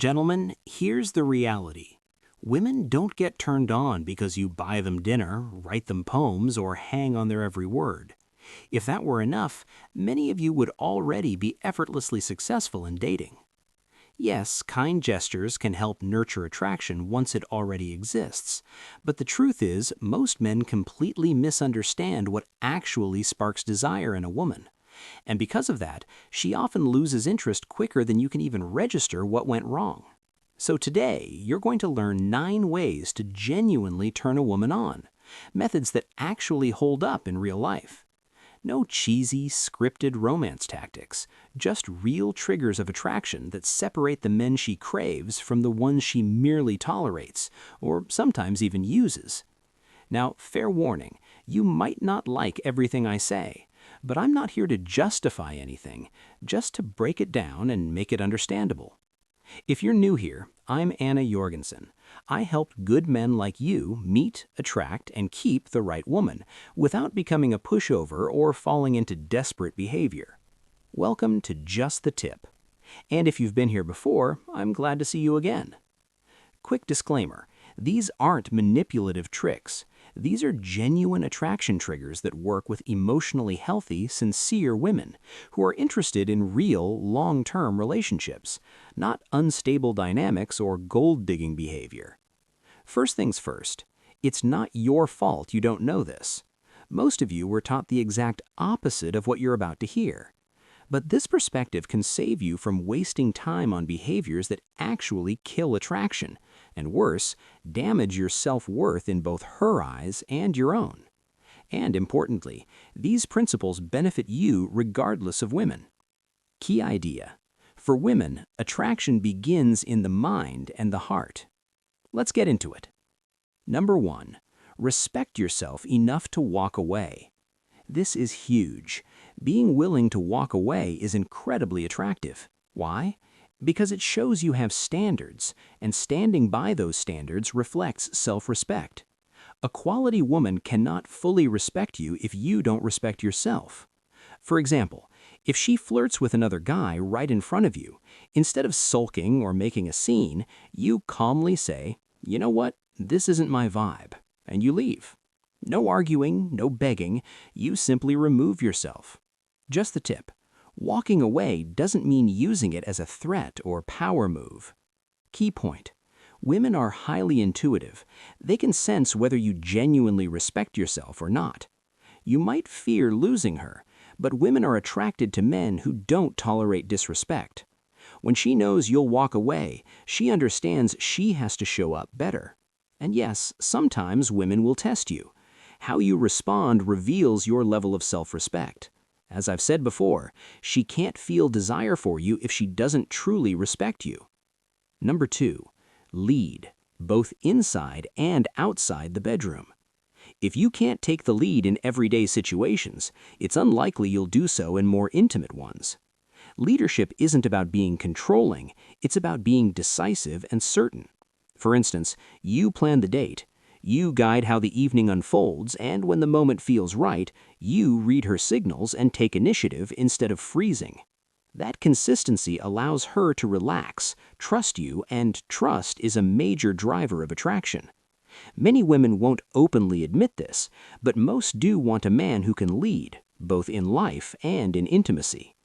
Gentlemen, here's the reality. Women don't get turned on because you buy them dinner, write them poems, or hang on their every word. If that were enough, many of you would already be effortlessly successful in dating. Yes, kind gestures can help nurture attraction once it already exists, but the truth is most men completely misunderstand what actually sparks desire in a woman. And because of that, she often loses interest quicker than you can even register what went wrong. So today, you're going to learn 9 ways to genuinely turn a woman on, methods that actually hold up in real life. No cheesy, scripted romance tactics, just real triggers of attraction that separate the men she craves from the ones she merely tolerates, or sometimes even uses. Now, fair warning, you might not like everything I say, but I'm not here to justify anything, just to break it down and make it understandable. If you're new here, I'm Anna Jorgensen. I help good men like you meet, attract, and keep the right woman without becoming a pushover or falling into desperate behavior. Welcome to Just the Tip. And if you've been here before, I'm glad to see you again. Quick disclaimer, these aren't manipulative tricks. These are genuine attraction triggers that work with emotionally healthy, sincere women who are interested in real, long-term relationships, not unstable dynamics or gold-digging behavior. First things first, it's not your fault you don't know this. Most of you were taught the exact opposite of what you're about to hear. But this perspective can save you from wasting time on behaviors that actually kill attraction, and worse, damage your self-worth in both her eyes and your own. And importantly, these principles benefit you regardless of women. Key idea. For women, attraction begins in the mind and the heart. Let's get into it. Number 1. Respect yourself enough to walk away. This is huge. Being willing to walk away is incredibly attractive. Why? Because it shows you have standards, and standing by those standards reflects self-respect. A quality woman cannot fully respect you if you don't respect yourself. For example, if she flirts with another guy right in front of you, instead of sulking or making a scene, you calmly say, "You know what? This isn't my vibe," and you leave. No arguing, no begging, you simply remove yourself. Just the tip. Walking away doesn't mean using it as a threat or power move. Key point. Women are highly intuitive. They can sense whether you genuinely respect yourself or not. You might fear losing her, but women are attracted to men who don't tolerate disrespect. When she knows you'll walk away, she understands she has to show up better. And yes, sometimes women will test you. How you respond reveals your level of self-respect. As I've said before, she can't feel desire for you if she doesn't truly respect you. Number 2, lead, both inside and outside the bedroom. If you can't take the lead in everyday situations, it's unlikely you'll do so in more intimate ones. Leadership isn't about being controlling, it's about being decisive and certain. For instance, you plan the date. You guide how the evening unfolds, and when the moment feels right, you read her signals and take initiative instead of freezing. That consistency allows her to relax, trust you, and trust is a major driver of attraction. Many women won't openly admit this, but most do want a man who can lead, both in life and in intimacy.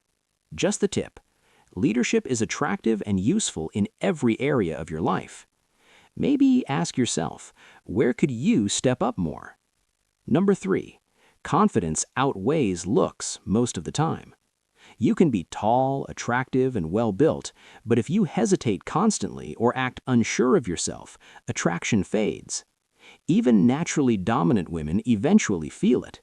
Just the tip. Leadership is attractive and useful in every area of your life. Maybe ask yourself, where could you step up more? Number 3, confidence outweighs looks most of the time. You can be tall, attractive, and well-built, but if you hesitate constantly or act unsure of yourself, attraction fades. Even naturally dominant women eventually feel it.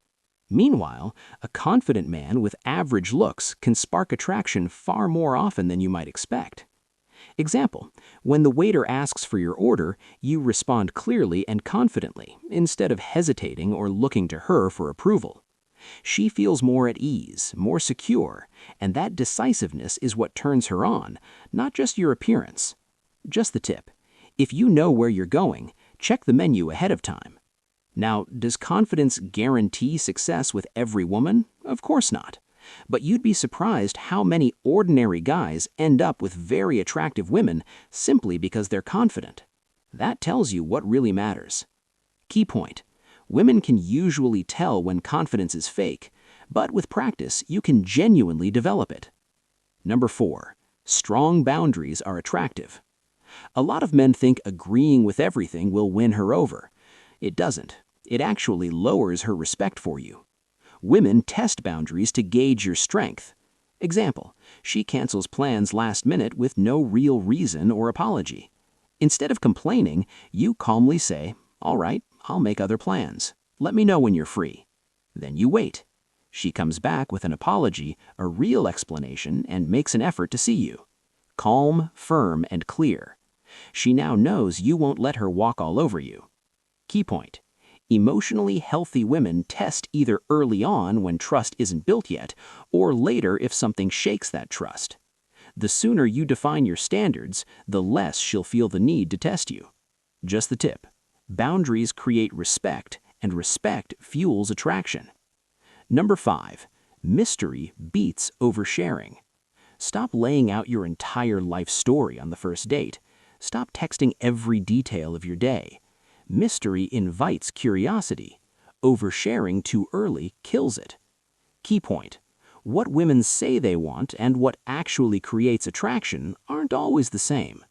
Meanwhile, a confident man with average looks can spark attraction far more often than you might expect. Example, when the waiter asks for your order, you respond clearly and confidently, instead of hesitating or looking to her for approval. She feels more at ease, more secure, and that decisiveness is what turns her on, not just your appearance. Just the tip. If you know where you're going, check the menu ahead of time. Now, does confidence guarantee success with every woman? Of course not. But you'd be surprised how many ordinary guys end up with very attractive women simply because they're confident. That tells you what really matters. Key point: women can usually tell when confidence is fake, but with practice, you can genuinely develop it. Number 4. Strong boundaries are attractive. A lot of men think agreeing with everything will win her over. It doesn't. It actually lowers her respect for you. Women test boundaries to gauge your strength. Example: she cancels plans last minute with no real reason or apology. Instead of complaining, you calmly say, "All right, I'll make other plans. Let me know when you're free." Then you wait. She comes back with an apology, a real explanation, and makes an effort to see you. Calm, firm, and clear. She now knows you won't let her walk all over you. Key point: emotionally healthy women test either early on when trust isn't built yet, or later if something shakes that trust. The sooner you define your standards, the less she'll feel the need to test you. Just the tip: boundaries create respect, and respect fuels attraction. Number 5. Mystery beats oversharing. Stop laying out your entire life story on the first date. Stop texting every detail of your day. Mystery invites curiosity. Oversharing too early kills it. Key point: what women say they want and what actually creates attraction aren't always the same.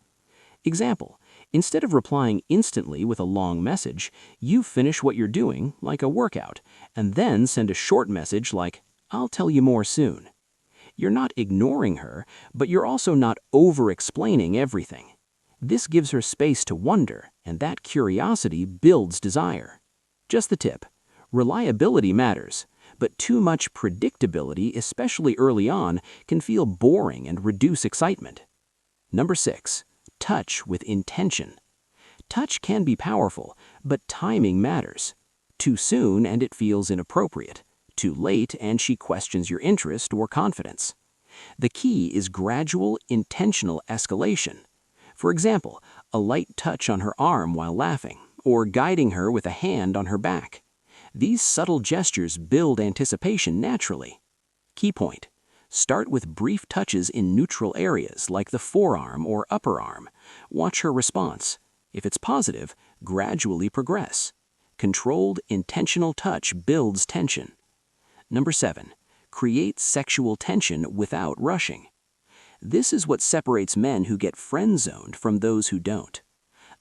Example: instead of replying instantly with a long message, you finish what you're doing, like a workout, and then send a short message like, "I'll tell you more soon." You're not ignoring her, but you're also not over-explaining everything. This gives her space to wonder, and that curiosity builds desire. Just the tip: reliability matters, but too much predictability, especially early on, can feel boring and reduce excitement. Number 6. Touch with intention. Touch can be powerful, but timing matters. Too soon and it feels inappropriate. Too late and she questions your interest or confidence. The key is gradual, intentional escalation. For example, a light touch on her arm while laughing, or guiding her with a hand on her back. These subtle gestures build anticipation naturally. Key point: start with brief touches in neutral areas like the forearm or upper arm. Watch her response. If it's positive, gradually progress. Controlled, intentional touch builds tension. Number 7. Create sexual tension without rushing. This is what separates men who get friend-zoned from those who don't.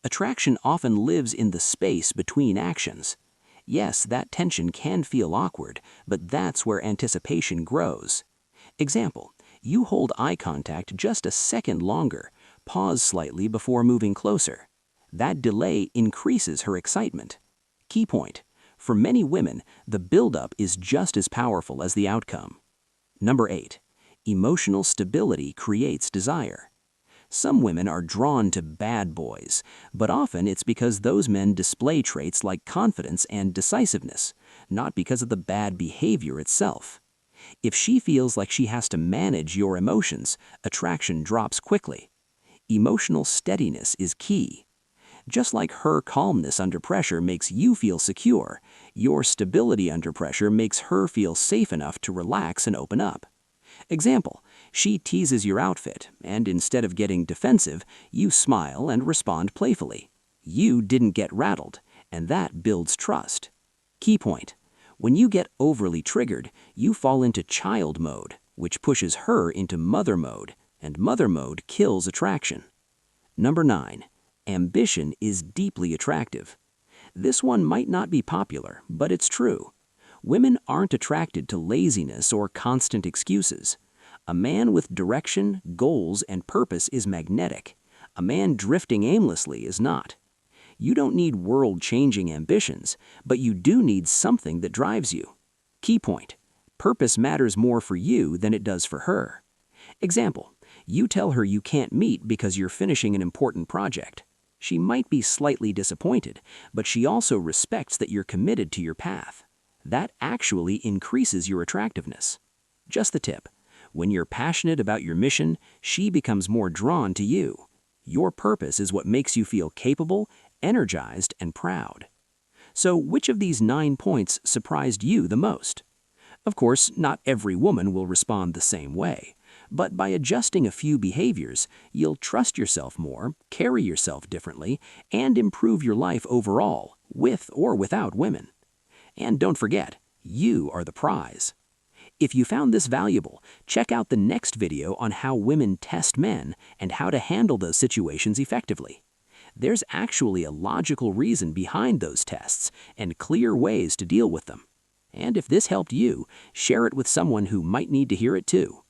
Attraction often lives in the space between actions. Yes, that tension can feel awkward, but that's where anticipation grows. Example: you hold eye contact just a second longer, pause slightly before moving closer. That delay increases her excitement. Key point: for many women, the buildup is just as powerful as the outcome. Number 8. Emotional stability creates desire. Some women are drawn to bad boys, but often it's because those men display traits like confidence and decisiveness, not because of the bad behavior itself. If she feels like she has to manage your emotions, attraction drops quickly. Emotional steadiness is key. Just like her calmness under pressure makes you feel secure, your stability under pressure makes her feel safe enough to relax and open up. Example: she teases your outfit, and instead of getting defensive, you smile and respond playfully. You didn't get rattled, and that builds trust. Key point: when you get overly triggered, you fall into child mode, which pushes her into mother mode, and mother mode kills attraction. Number 9. Ambition is deeply attractive. This one might not be popular, but it's true. Women aren't attracted to laziness or constant excuses. A man with direction, goals, and purpose is magnetic. A man drifting aimlessly is not. You don't need world-changing ambitions, but you do need something that drives you. Key point: purpose matters more for you than it does for her. Example: you tell her you can't meet because you're finishing an important project. She might be slightly disappointed, but she also respects that you're committed to your path. That actually increases your attractiveness. Just the tip: when you're passionate about your mission, she becomes more drawn to you. Your purpose is what makes you feel capable, energized, and proud. So which of these 9 points surprised you the most? Of course, not every woman will respond the same way, but by adjusting a few behaviors, you'll trust yourself more, carry yourself differently, and improve your life overall, with or without women. And don't forget, you are the prize. If you found this valuable, check out the next video on how women test men and how to handle those situations effectively. There's actually a logical reason behind those tests and clear ways to deal with them. And if this helped you, share it with someone who might need to hear it too.